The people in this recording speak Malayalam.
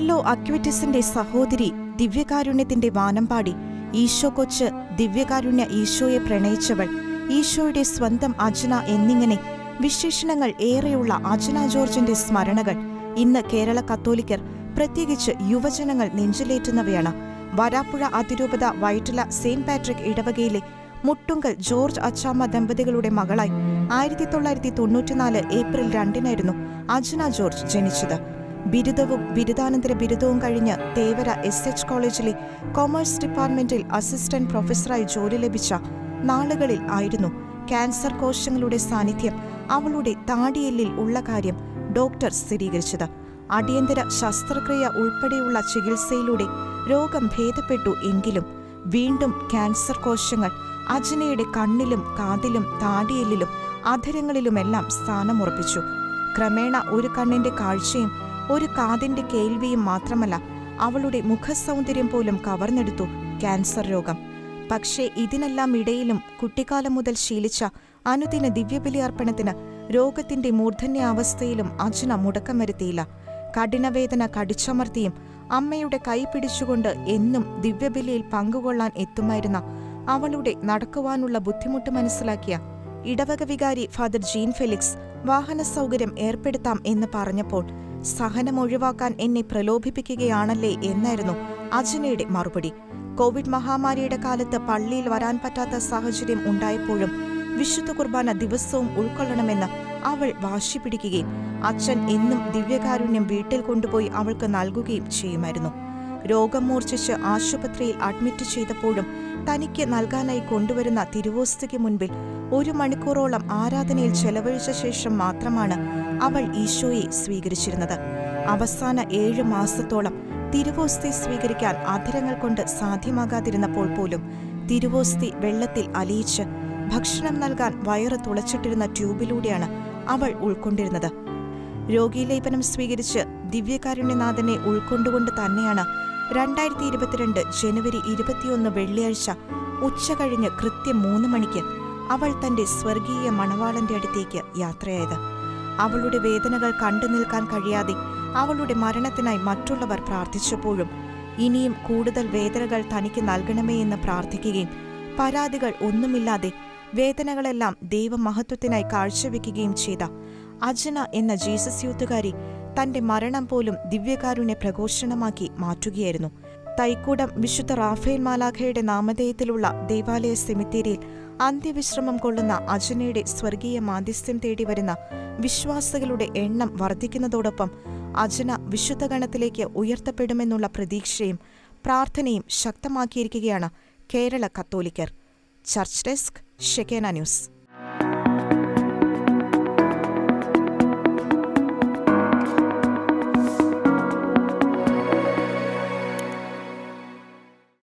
അപ്പോല്ലോ അക്വിറ്റിസിന്റെ സഹോദരി, ദിവ്യകാരുണ്യത്തിന്റെ വാനമ്പാടി, ഈശോ കൊച്ച്, ദിവ്യകാരുണ്യ ഈശോയെ പ്രണയിച്ചവൾ, ഈശോയുടെ സ്വന്തം അജ്ന എന്നിങ്ങനെ വിശേഷണങ്ങൾ ഏറെയുള്ള അജ്ന ജോർജിന്റെ സ്മരണകൾ ഇന്ന് കേരള കത്തോലിക്കർ, പ്രത്യേകിച്ച് യുവജനങ്ങൾ നെഞ്ചിലേറ്റുന്നവയാണ്. വരാപ്പുഴ അതിരൂപത വൈറ്റില സെയിന്റ് പാട്രിക് ഇടവകയിലെ മുട്ടുങ്കൽ ജോർജ് അച്ചാമ്മ ദമ്പതികളുടെ മകളായി 1994 ഏപ്രിൽ 2 അജ്ന ജോർജ് ജനിച്ചത്. ബിരുദവും ബിരുദാനന്തര ബിരുദവും കഴിഞ്ഞ് തേവര SH കോളേജിലെ കൊമേഴ്സ് ഡിപ്പാർട്ട്മെന്റിൽ അസിസ്റ്റന്റ് പ്രൊഫസറായി ജോലി ലഭിച്ച നാളുകളിൽ ആയിരുന്നു ക്യാൻസർ കോശങ്ങളുടെ സാന്നിധ്യം അവളുടെ താടിയെല്ലിൽ ഉള്ള കാര്യം ഡോക്ടർ സ്ഥിരീകരിച്ചത്. അടിയന്തര ശസ്ത്രക്രിയ ഉൾപ്പെടെയുള്ള ചികിത്സയിലൂടെ രോഗം ഭേദപ്പെട്ടു എങ്കിലും വീണ്ടും ക്യാൻസർ കോശങ്ങൾ അജ്നയുടെ കണ്ണിലും കാതിലും താടിയെല്ലിലും അധരങ്ങളിലുമെല്ലാം സ്ഥാനമുറപ്പിച്ചു. ക്രമേണ ഒരു കണ്ണിന്റെ കാഴ്ചയും ഒരു കാതിന്റെ കേൾവിയും മാത്രമല്ല, അവളുടെ മുഖസൗന്ദര്യം പോലും കവർന്നെടുത്തു ക്യാൻസർ രോഗം. പക്ഷേ ഇതിനെല്ലാം ഇടയിലും കുട്ടിക്കാലം മുതൽ ശീലിച്ച അനുദിന ദിവ്യബലി അർപ്പണത്തിന് രോഗത്തിന്റെ മൂർധന്യാവസ്ഥയിലും അജ്ന മുടക്കം വരുത്തിയില്ല. കഠിനവേദന കടിച്ചമർത്തിയും അമ്മയുടെ കൈ പിടിച്ചുകൊണ്ട് എന്നും ദിവ്യബലിയിൽ പങ്കുകൊള്ളാൻ എത്തുമായിരുന്ന അവളുടെ നടക്കുവാനുള്ള ബുദ്ധിമുട്ട് മനസ്സിലാക്കിയ ഇടവക വികാരി ഫാദർ ജീൻ ഫെലിക്സ് വാഹന സൗകര്യം ഏർപ്പെടുത്താം എന്ന് പറഞ്ഞപ്പോൾ സഹനം ഒഴിവാക്കാൻ എന്നെ പ്രലോഭിപ്പിക്കുകയാണല്ലേ എന്നായിരുന്നു അജ്നയുടെ മറുപടി. കോവിഡ് മഹാമാരിയുടെ കാലത്ത് പള്ളിയിൽ വരാൻ പറ്റാത്ത സാഹചര്യം ഉണ്ടായപ്പോഴും വിശുദ്ധ കുർബാന ദിവസവും ഉൾക്കൊള്ളണമെന്ന് അവൾ വാശി പിടിക്കുകയും അച്ഛൻ എന്നും ദിവ്യകാരുണ്യം വീട്ടിൽ കൊണ്ടുപോയി അവൾക്ക് നൽകുകയും ചെയ്യുമായിരുന്നു. രോഗം മൂർച്ഛിച്ച് ആശുപത്രിയിൽ അഡ്മിറ്റ് ചെയ്തപ്പോഴും തനിക്ക് നൽകാനായി കൊണ്ടുവരുന്ന തിരുവോസ്തിക്ക് മുൻപിൽ 1 മണിക്കൂറോളം ആരാധനയിൽ ചെലവഴിച്ച ശേഷം മാത്രമാണ് അവൾ ഈശോയെ സ്വീകരിച്ചിരുന്നത്. അവസാന 7 മാസത്തോളം തിരുവോസ്തി സ്വീകരിക്കാൻ അധരങ്ങൾ കൊണ്ട് സാധ്യമാകാതിരുന്നപ്പോൾ പോലും തിരുവോസ്തി വെള്ളത്തിൽ അലിയിച്ച് ഭക്ഷണം നൽകാൻ വയറ് തുളച്ചിട്ടിരുന്ന ട്യൂബിലൂടെയാണ് അവൾ ഉൾക്കൊണ്ടിരുന്നത്. രോഗീലേപനം സ്വീകരിച്ച് ദിവ്യകാരുണ്യനാഥനെ ഉൾക്കൊണ്ടുകൊണ്ട് തന്നെയാണ് 2022 ജനുവരി 21 വെള്ളിയാഴ്ച ഉച്ച കഴിഞ്ഞ് കൃത്യം 3 മണിക്ക് അവൾ തന്റെ സ്വർഗീയ മണവാളന്റെ അടുത്തേക്ക് യാത്രയായത്. അവളുടെ വേദനകൾ കണ്ടു നിൽക്കാൻ കഴിയാതെ അവളുടെ മരണത്തിനായി മറ്റുള്ളവർ പ്രാർത്ഥിച്ചപ്പോഴും ഇനിയും കൂടുതൽ വേദനകൾ തനിക്ക് നൽകണമേ എന്ന് പ്രാർത്ഥിക്കുകയും പരാതികൾ ഒന്നുമില്ലാതെ വേദനകളെല്ലാം ദൈവമഹത്വത്തിനായി കാഴ്ചവെക്കുകയും ചെയ്ത അജ്ന എന്ന ജീസസ് യൂത്തുകാരി തന്റെ മരണം പോലും ദിവ്യകാരുണ്യ പ്രഘോഷണമാക്കി മാറ്റുകയായിരുന്നു. തൈക്കൂടം വിശുദ്ധ റാഫേൽ മാലാഖയുടെ നാമധേയത്തിലുള്ള ദേവാലയ സെമിത്തേരിയിൽ അന്ത്യവിശ്രമം കൊള്ളുന്ന അജ്നയുടെ സ്വർഗീയ മാധ്യസ്ഥ്യം തേടി വരുന്ന വിശ്വാസികളുടെ എണ്ണം വർദ്ധിക്കുന്നതോടൊപ്പം അജ്ന വിശുദ്ധഗണത്തിലേക്ക് ഉയർത്തപ്പെടുമെന്നുള്ള പ്രതീക്ഷയും പ്രാർത്ഥനയും ശക്തമാക്കിയിരിക്കുകയാണ് കേരള കത്തോലിക്കർ. Church desk, Shekinah news.